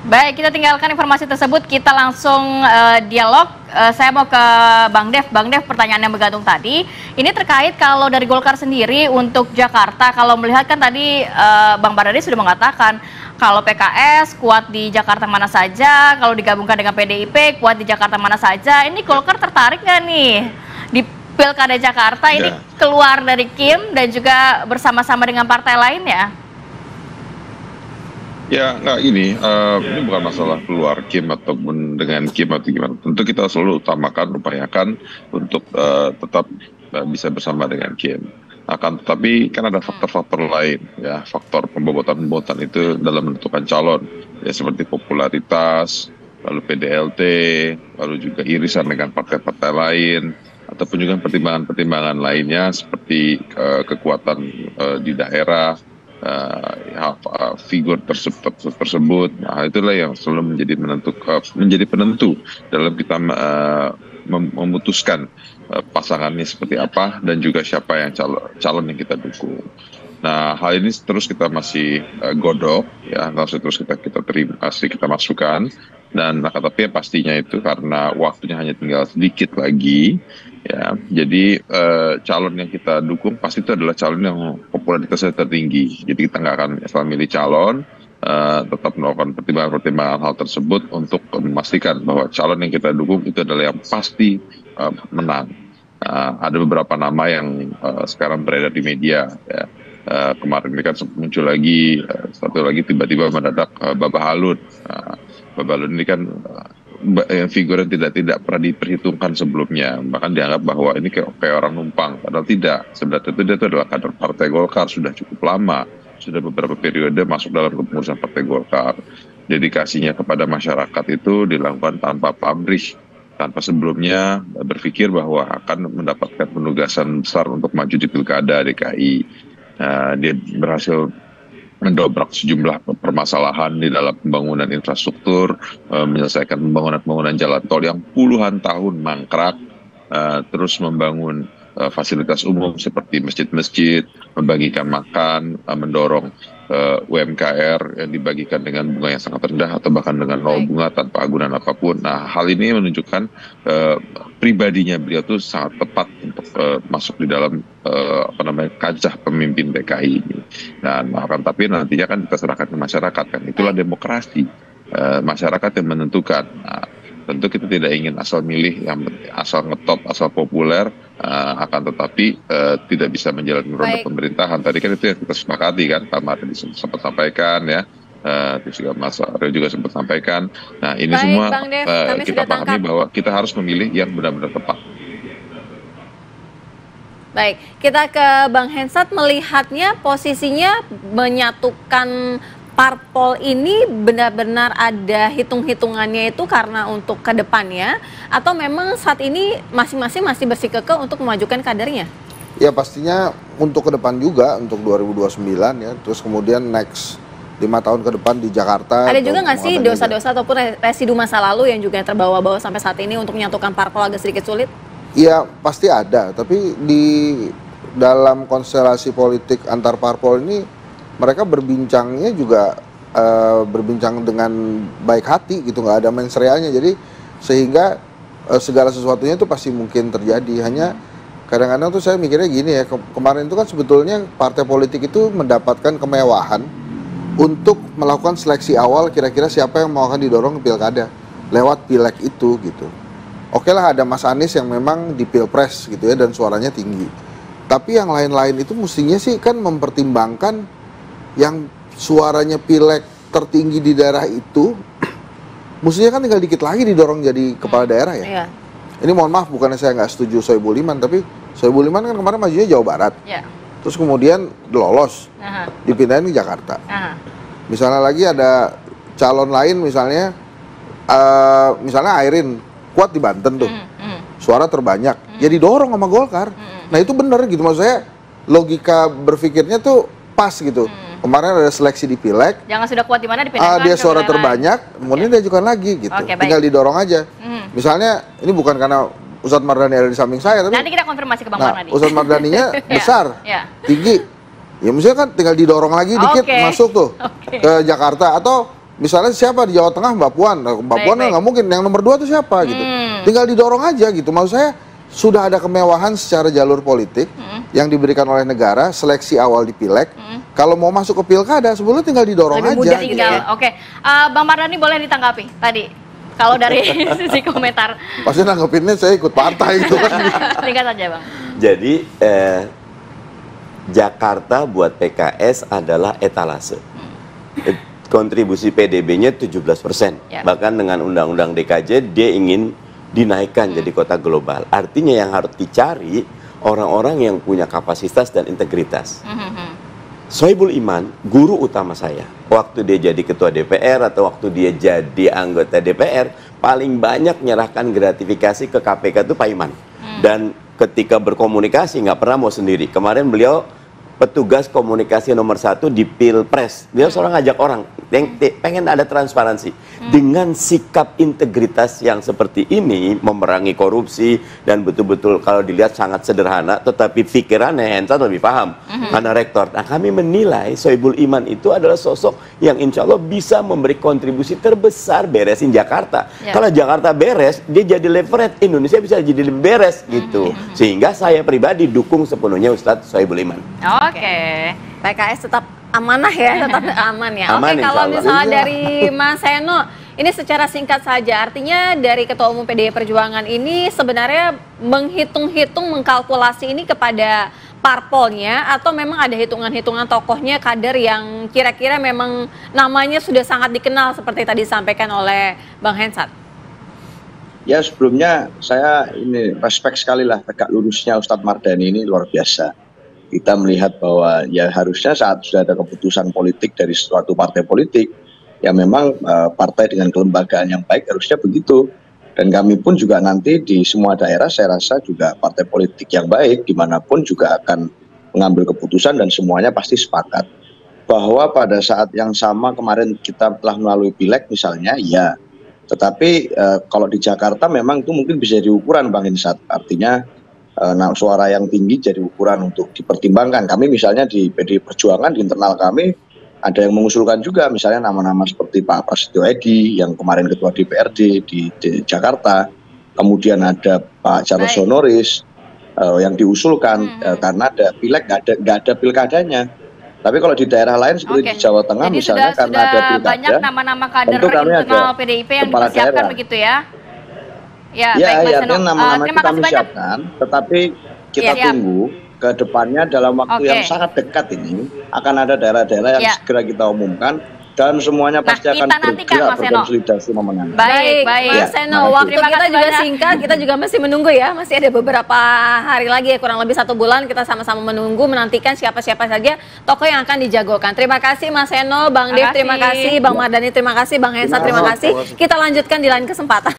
Baik, kita tinggalkan informasi tersebut, kita langsung dialog. Saya mau ke Bang Dev. Bang Dev, pertanyaan yang bergantung tadi, ini terkait kalau dari Golkar sendiri untuk Jakarta, kalau melihat kan tadi Bang Mardhani sudah mengatakan kalau PKS kuat di Jakarta mana saja, kalau digabungkan dengan PDIP kuat di Jakarta mana saja. Ini Golkar tertarik nggak nih di Pilkada Jakarta ini keluar dari Kim dan juga bersama-sama dengan partai lain ya? Ya, nggak ini bukan masalah keluar Kim ataupun dengan Kim atau gimana. Tentu kita selalu utamakan, upayakan untuk tetap bisa bersama dengan Kim. Akan tetapi kan ada faktor-faktor lain, ya, faktor pembobotan itu dalam menentukan calon, ya seperti popularitas, lalu PDLT, lalu juga irisan dengan partai-partai lain, ataupun juga pertimbangan-pertimbangan lainnya seperti kekuatan di daerah. Figur tersebut, nah itulah yang selalu menjadi penentu dalam kita memutuskan pasangannya seperti apa dan juga siapa yang calon yang kita dukung. Nah, hal ini terus kita masih godok, ya, terus kita terima, kita masukkan, dan tapi pastinya itu karena waktunya hanya tinggal sedikit lagi. Ya, jadi calon yang kita dukung pasti itu adalah calon yang popularitasnya tertinggi. Jadi kita nggak akan asal milih calon, tetap melakukan pertimbangan-pertimbangan hal tersebut untuk memastikan bahwa calon yang kita dukung itu adalah yang pasti menang. Ada beberapa nama yang sekarang beredar di media. Ya. Kemarin ini kan muncul lagi satu lagi tiba-tiba mendadak Babahalud. Babahalud ini kan figur yang tidak pernah diperhitungkan sebelumnya, bahkan dianggap bahwa ini kayak orang numpang, padahal tidak. Sebenarnya dia itu adalah kader Partai Golkar, sudah cukup lama, sudah beberapa periode masuk dalam kepengurusan Partai Golkar. Dedikasinya kepada masyarakat itu dilakukan tanpa pamrih, tanpa sebelumnya berpikir bahwa akan mendapatkan penugasan besar untuk maju di Pilkada DKI. Dia berhasil mendobrak sejumlah permasalahan di dalam pembangunan infrastruktur, menyelesaikan pembangunan jalan tol yang puluhan tahun mangkrak, terus membangun fasilitas umum seperti masjid-masjid, membagikan makan, mendorong UMKR yang dibagikan dengan bunga yang sangat rendah atau bahkan dengan nol bunga tanpa agunan apapun. Nah, hal ini menunjukkan pribadinya beliau itu sangat tepat untuk masuk di dalam kancah pemimpin DKI ini. Nah, akan tapi nantinya kan kita serahkan ke masyarakat, kan itulah demokrasi, masyarakat yang menentukan. Nah, tentu kita tidak ingin asal milih yang asal ngetop, asal populer, akan tetapi tidak bisa menjalankan roda pemerintahan. Tadi kan itu yang kita sepakati kan, Pak Mardhani sempat sampaikan ya, terus juga Mas Aryo juga sempat sampaikan. Nah, ini semua kita pahami bahwa kita harus memilih yang benar-benar tepat. Baik, kita ke Bang Hensat, melihatnya posisinya menyatukan parpol ini benar-benar ada hitung-hitungannya itu karena untuk ke depannya, atau memang saat ini masing-masing masih bersikukuh untuk memajukan kadernya? Ya pastinya untuk ke depan juga, untuk 2029 ya, terus kemudian next 5 tahun ke depan di Jakarta. Ada juga nggak sih dosa-dosa ataupun residu masa lalu yang juga terbawa-bawa sampai saat ini untuk menyatukan parpol agak sedikit sulit? Iya pasti ada, tapi di dalam konstelasi politik antar parpol ini mereka berbincangnya juga berbincang dengan baik hati gitu, nggak ada mensreanya, jadi sehingga segala sesuatunya itu pasti mungkin terjadi. Hanya kadang-kadang tuh saya mikirnya gini ya, kemarin itu kan sebetulnya partai politik itu mendapatkan kemewahan untuk melakukan seleksi awal kira-kira siapa yang mau akan didorong ke pilkada lewat pileg itu gitu. Oke lah, ada Mas Anies yang memang di pilpres gitu ya dan suaranya tinggi, tapi yang lain-lain itu mestinya sih kan mempertimbangkan yang suaranya pileg tertinggi di daerah itu mestinya kan tinggal dikit lagi didorong jadi kepala daerah ya. Iya. Ini mohon maaf, bukannya saya nggak setuju Soebul Iman, tapi Soebul Iman kan kemarin majunya Jawa Barat. Iya. Terus kemudian lolos, dipindahin ke Jakarta. Misalnya lagi ada calon lain misalnya Airin kuat di Banten tuh, suara terbanyak, jadi dorong sama Golkar. Nah itu bener gitu, maksud saya logika berpikirnya tuh pas gitu. Kemarin ada seleksi di pileg, jangan sudah kuat di mana dipindahkan dia suara terbanyak, kemudian diajukan lagi gitu, tinggal didorong aja. Misalnya ini bukan karena Ustadz Mardhani ada di samping saya, tapi nanti kita konfirmasi ke Bang Mardhani. Ustadz Mardhaninya besar, tinggi, ya misalnya kan tinggal didorong lagi dikit masuk tuh ke Jakarta, atau misalnya siapa di Jawa Tengah, Mbak Puan. Mbak Puan nggak mungkin. Yang nomor 2 tuh siapa gitu. Tinggal didorong aja gitu. Maksud saya sudah ada kemewahan secara jalur politik yang diberikan oleh negara, seleksi awal di pileg. Kalau mau masuk ke pilkada, sebelumnya tinggal didorong lebih aja. Mudah gitu ya. Oke, Bang Mardhani boleh ditanggapi tadi. Kalau dari sisi komentar. Pasti nanggepinnya saya ikut partai itu kan. Singkat saja Bang. Jadi Jakarta buat PKS adalah etalase. Kontribusi PDB-nya 17%. Ya. Bahkan dengan undang-undang DKJ dia ingin dinaikkan jadi kota global. Artinya yang harus dicari orang-orang yang punya kapasitas dan integritas. Sohibul Iman, guru utama saya, waktu dia jadi ketua DPR atau waktu dia jadi anggota DPR, paling banyak menyerahkan gratifikasi ke KPK itu Pak Iman. Dan ketika berkomunikasi nggak pernah mau sendiri. Kemarin beliau petugas komunikasi nomor 1 di Pilpres. Dia seorang ngajak orang, pengen ada transparansi. Dengan sikap integritas yang seperti ini, memerangi korupsi, dan betul-betul kalau dilihat sangat sederhana, tetapi pikirannya Hensat lebih paham. Karena rektor. Nah, kami menilai Sohibul Iman itu adalah sosok yang insya Allah bisa memberi kontribusi terbesar beresin Jakarta. Kalau Jakarta beres, dia jadi leverage, Indonesia bisa jadi lebih beres gitu. Sehingga saya pribadi dukung sepenuhnya Ustadz Sohibul Iman. Oke. PKS tetap amanah ya, tetap aman ya. Aman, Oke, kalau misalnya Iya. dari Mas Seno, ini secara singkat saja, artinya dari Ketua Umum PDI Perjuangan ini sebenarnya menghitung-hitung, mengkalkulasi ini kepada parpolnya, atau memang ada hitungan-hitungan tokohnya, kader yang kira-kira memang namanya sudah sangat dikenal seperti tadi disampaikan oleh Bang Hensat? Ya, sebelumnya saya ini respect sekali lah tegak lurusnya Ustadz Mardhani ini luar biasa. Kita melihat bahwa ya harusnya saat sudah ada keputusan politik dari suatu partai politik, ya memang partai dengan kelembagaan yang baik harusnya begitu. Dan kami pun juga nanti di semua daerah saya rasa juga partai politik yang baik dimanapun juga akan mengambil keputusan dan semuanya pasti sepakat. Bahwa pada saat yang sama kemarin kita telah melalui pileg misalnya, ya. Tetapi kalau di Jakarta memang itu mungkin bisa jadi ukuran Bang Hensat. Artinya suara yang tinggi jadi ukuran untuk dipertimbangkan. Kami misalnya di PDI Perjuangan, di internal kami ada yang mengusulkan juga misalnya nama-nama seperti Pak Prasetyo Edy yang kemarin ketua DPRD di Jakarta. Kemudian ada Pak Charles Honoris yang diusulkan karena ada pileg, nggak ada pilkadanya. Tapi kalau di daerah lain seperti di Jawa Tengah jadi misalnya karena ada pilkada, banyak nama-nama kader tentu kami internal ada PDIP yang kepala dipersiapkan daerah. begitu ya. Ya, Ya, baik, Mas ya, Seno. nama-nama itu Terima kasih kami banyak. siapkan, tetapi kita Iya. tunggu ke depannya dalam waktu yang Oke. sangat dekat ini akan ada daerah-daerah yang Iya. segera kita umumkan dan semuanya pasti Nah, akan kita nantikan, bergerak Mas Seno. berkonsolidasi memenangkan. Baik. Mas Seno, makasih. waktu Terima kita kasih juga banyak. singkat, kita juga masih menunggu ya, masih ada beberapa hari lagi ya, kurang lebih 1 bulan kita sama-sama menunggu, menantikan siapa-siapa saja tokoh yang akan dijagokan. Terima kasih Mas Seno, Bang Dev, terima kasih, Bang Mardhani, terima kasih, Bang Hensat, terima kasih. Kita lanjutkan di lain kesempatan.